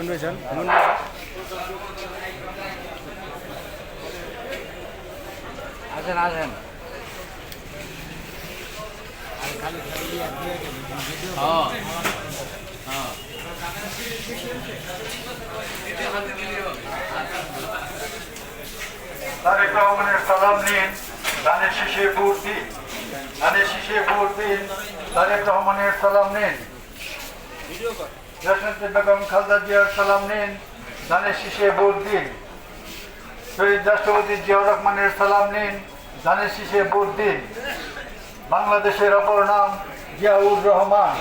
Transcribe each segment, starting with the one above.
Munbejan. আসেন আসেন। তারেক রহমানের সালাম নিন, ধানের শীষে ভোট দিন। ধানের শীষে ভোট দিন, তারেক রহমানের সালাম নিন। দেশনেত্রী বেগম খালেদা জিয়ার সালাম নিন, ধানের শীষে ভোট দিন। শহীদ রাষ্ট্রপতি জিয়াউর রহমানের সালাম নিন, ধানের শীষে ভোট দিন। বাংলাদেশের অপর নাম জিয়াউর রহমান,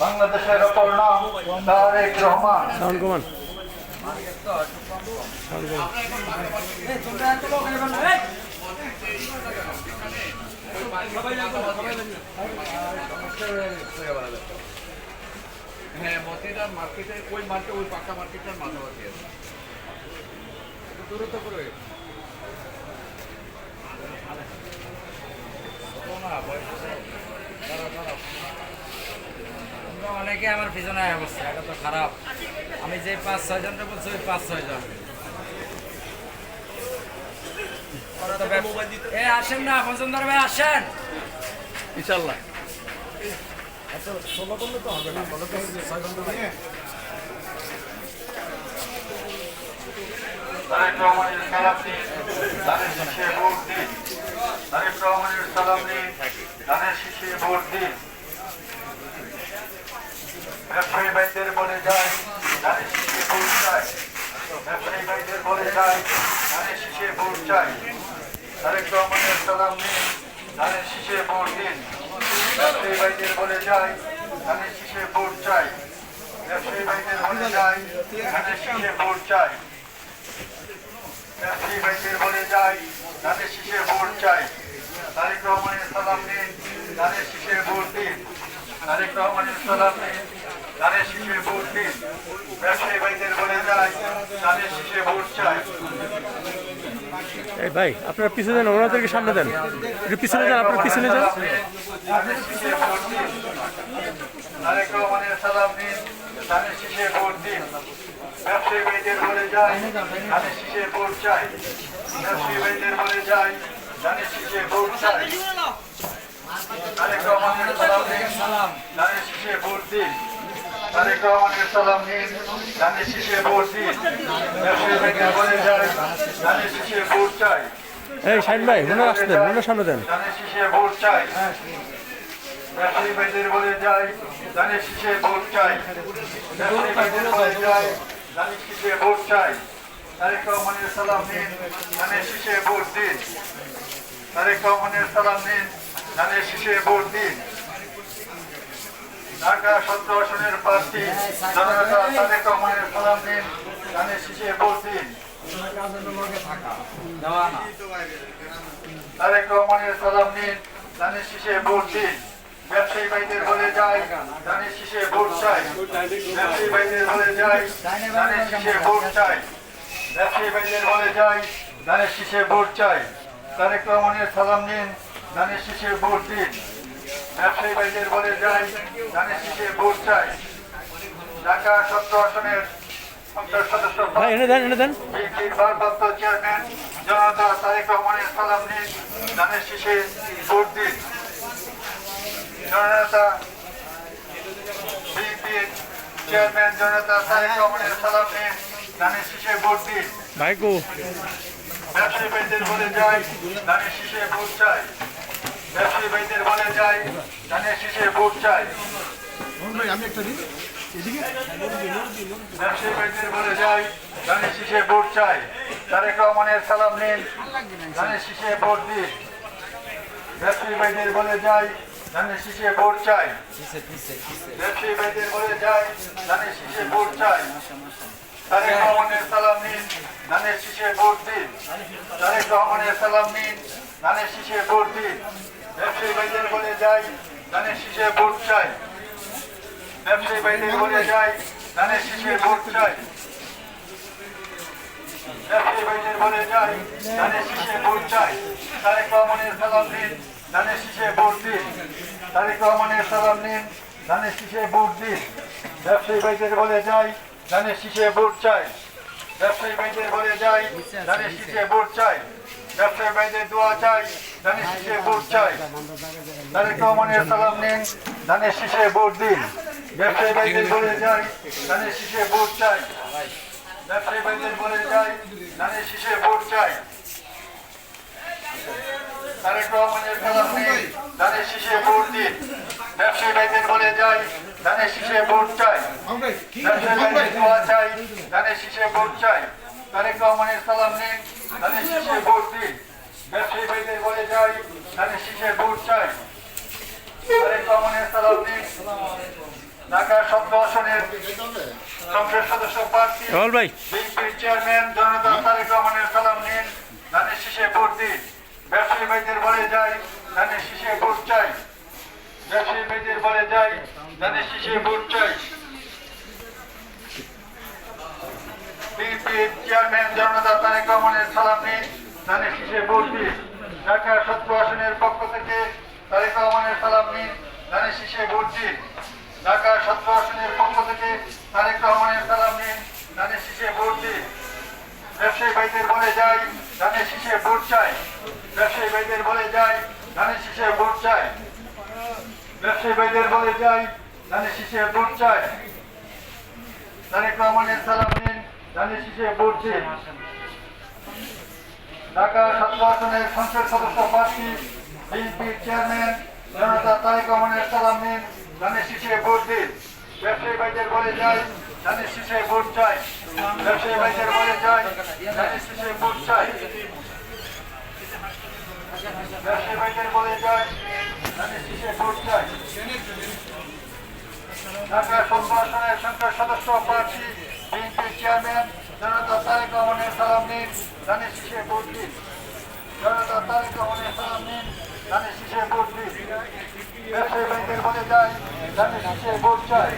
বাংলাদেশের অপর নাম Tarique Rahman. Sound go on. হ্যাঁ মতিটার মার্কেটের ওই মার্কেট ওই পাকা মার্কেটটার মাঝামাঝি আছে দূরত্ব করে অনেকে আমার পিছনে বসছে, এটা তো খারাপ। আমি যে 5-6 জনটা বলছি ওই 5-6 জন। আসেন না পছন্দের ভাই, আসেন ইনশাল্লাহ। তারেক রহমানের সালাম নিন, ধানের শীষে ভোট দিন। তারেক রহমানের সালাম নিন, ধানের শীষে ভোট দিন। ব্যবসায়ী ভাইদের বলে যায় ধানের শীষে ভোট চাই। ব্যবসায়ী ভাইদের বলে যায় ধানের শীষে ভোট চাই। তারেক রহমানের সালাম নিন, ধানের শীষে ভোট দিন। ব্যবসায়ী ভাইদের বলে যায় ধানের শীষে ভোট চাই। ব্যবসায়ী ভাইদের বলে যায় ধানের শীষে ভোট চাই। ব্যবসায়ী ভাইদের বলে যায় ধানের শীষে ভোট চাই। তারেক রহমানের সালাম নিন, ধানের শীষে ভোট দিন। তারেক রহমানের সালাম নিন, ধানের শীষে ভোট দিন। ব্যবসায়ী ভাইদের বলে যায় ধানের শীষে ভোট চাই। এই ভাই আপনারা পিছনে যান, ওনাদেরকে সামনে দেন, একটু পিছনে যান, আপনার পিছনে যান। ধানের শীষে ভোট দিন। তারেক রহমানের সালাম নিন, ধানের শীষে ভোট দিন। ব্যবসায়ী ভাইদের বলে যায় ধানের শীষে ভোট চাই। ব্যবসায়ী ভাইদের বলে যায় ধানের শীষে ভোট চাই। তারেক রহমানের সালাম নিন, ধানের শীষে ভোট দিন। তারেক রহমানের সালাম নিন, ধানের শীষে ভোট দিন। ব্যবসায়ী ভাইদের বলে যায় ধানের শীষে ভোট চাই। এই শাইন ভাই ওনার আসতে দেন, ওনার সামনে দেন। ধানের শীষে ভোট চাই। ব্যবসায়ী ভাইদের বলে যায় ধানের শীষে ভোট চাই। ব্যবসায়ী ভাইদের বলে যায় ধানের শীষে ভোট চাই। তারেক রহমানের সালাম নিন, ধানের শীষে ভোট দিন। তারেক রহমানের সালাম নিন, ধানের শীষে ভোট দিন। ঢাকা 17 আসনের প্রার্থী জননেতা তারেক রহমানের সালাম নিন, ধানের শীষে ভোট দিন। তারেক রহমানের সালাম নিন, ধানের শীষে ভোট দিন। ব্যবসায়ী ভাইদের বলে যায় ধানের শীষে ভোট চাই। ব্যবসায়ী ভাইদের বলে যায় ধানের শীষে ভোট চাই। ব্যবসায়ী ভাইদের বলে যায় ধানের শীষে ভোট চাই। তারেক রহমানের সালাম নিন, ধানের শীষে ভোট দিন। ব্যবসায়ী ভাইদের বলে যায় ধানের শীষে ভোট চাই। ঢাকা 17 আসনের সংসদ সদস্য ভাই এনে দেন, এনে দেন। বিএনপির ভারপ্রাপ্ত চেয়ারম্যান জনতা তারেক রহমানের সালাম নিন, ধানের শীষে ভোট দিন। জনতা বিএনপির চেয়ারম্যান জনতা তারেক রহমানের সালাম নিন, ধানের শীষে ভোট দিন। ভাই গো ব্যবসায়ী ভাইদের বলে যায় ধানের শীষে ভোট চাই। ব্যবসায়ী ভাইদের বলে যায় ধানের শীষে ভোট চাই। ব্যবসায়ী ভাইদের বলে যায় ধানের শীষে ভোট চাই। তারেক রহমানের সালাম নিন, ধানের শীষে ভোট দিন। ব্যবসায়ী ভাইদের বলে যায় ধানের শীষে ভোট চাই। ব্যবসায়ী ভাইদের বলে যায় ধানের শীষে ভোট চাই। তারেক রহমানের সালাম নিন, ধানের শীষে ভোট দিন। তারেক রহমানের সালাম নিন, ধানের শীষে ভোট দিন। ব্যবসায়ী ভাইদের বলে যায় ধানের শীষে ভোট চাই। ব্যবসায়ী ভাইদের বলে যায় ধানের শীষে ভোট চাই। ব্যবসায়ী ভাইদের বলে যায় ধানের শীষে ভোট চাই। তারেক রহমানের সালাম নিন, ধানের শীষে ভোট দিন। তারেক রহমানের সালাম নিন, ধানের শীষে ভোট দিন। ব্যবসায়ী ভাইদের বলে যায় ধানের শীষে ভোট চাই। ব্যবসায়ী ভাইদের বলে যাই, ধানের শীষে ভোট চাই। ব্যবসায়ী ভাইদের দোয়া চাই, ধানের শীষে ভোট চাই। তারেক রহমানের সালাম নিন, ধানের শীষে ভোট দিন। ব্যবসায়ী ভাইদের বলে যাই, ধানের শীষে ভোট চাই। ব্যবসায়ী ভাইদের বলে যাই, ধানের শীষে ভোট চাই। তারেক রহমানের সালাম নিন, ধানের শীষে ভোট দিন। ব্যবসায়ী ভাইদের বলে যাই, ধানের শীষে ভোট চাই। ব্যবসায়ী ভাইদের দোয়া চাই, ধানের শীষে ভোট চাই। তারেক রহমানের সালাম নিন, ধানের শীষে ভোট দিন। ব্যবসায়ী ভাইদের বলে যাই, ধানের শীষে ভোট চাই। তারেক রহমানের সালাম নিন। ঢাকা 17 আসনের সংসদ সদস্য প্রার্থী কামাল ভাই বিএনপির চেয়ারম্যান জনতা তারেক রহমানের সালাম নিন, ধানের শীষে ভোট দিন। ব্যবসায়ী ভাইদের বলে যাই, ধানের শীষে ভোট চাই। ব্যবসায়ী ভাইদের বলে যাই, ধানের শীষে ভোট চাই। বিএনপির চেয়ারম্যান জনতা তারেক রহমানের সালাম নিন, ধানের শীষে ভোট দিন। ঢাকা 17 আসনের পক্ষ থেকে তারেক রহমানের সালাম নিন, ধানের শীষে ভোট দিন। ঢাকা 17 আসনের পক্ষ থেকে তারেক রহমানের সালাম নিন, ধানের শীষে ভোট দিন। ব্যবসায়ী ভাইদের বলে যাই, ধানের শীষে ভোট চাই। ব্যবসায়ী ভাইদের বলে যাই, ধানের শীষে ভোট চাই। ব্যবসায়ী ভাইদের বলে যাই, ধানের শীষে ভোট চাই। তারেক রহমানের সালাম নিন, ধানের শীষে ভোট দিন। ঢাকা 17 আসনের সংসদ সদস্য প্রার্থী বিএনপির চেয়ারম্যান জনতা তারেক রহমানের সালাম নিন, ধানের শীষে ভোট দিন। ব্যবসায়ী ভাইদের বলে যাই, ধানের শীষে ভোট চাই। ব্যবসায়ী ভাইদের বলে যাই, ধানের শীষে ভোট চাই। ব্যবসায়ী ভাইদের বলে যাই, ধানের শীষে ভোট চাই। ঢাকা 17 আসনের সংসদ সদস্য প্রার্থী বিএনপির চেয়ারম্যান জনতা তারেক রহমানের সালাম নিন, ধানের শীষে ভোট দিন। জনতা তারেক রহমানের সালাম নিন, ধানের শীষে ভোট দিন। ব্যবসায়ী ভাইদের বলে যাই, ধানের শীষে ভোট চাই।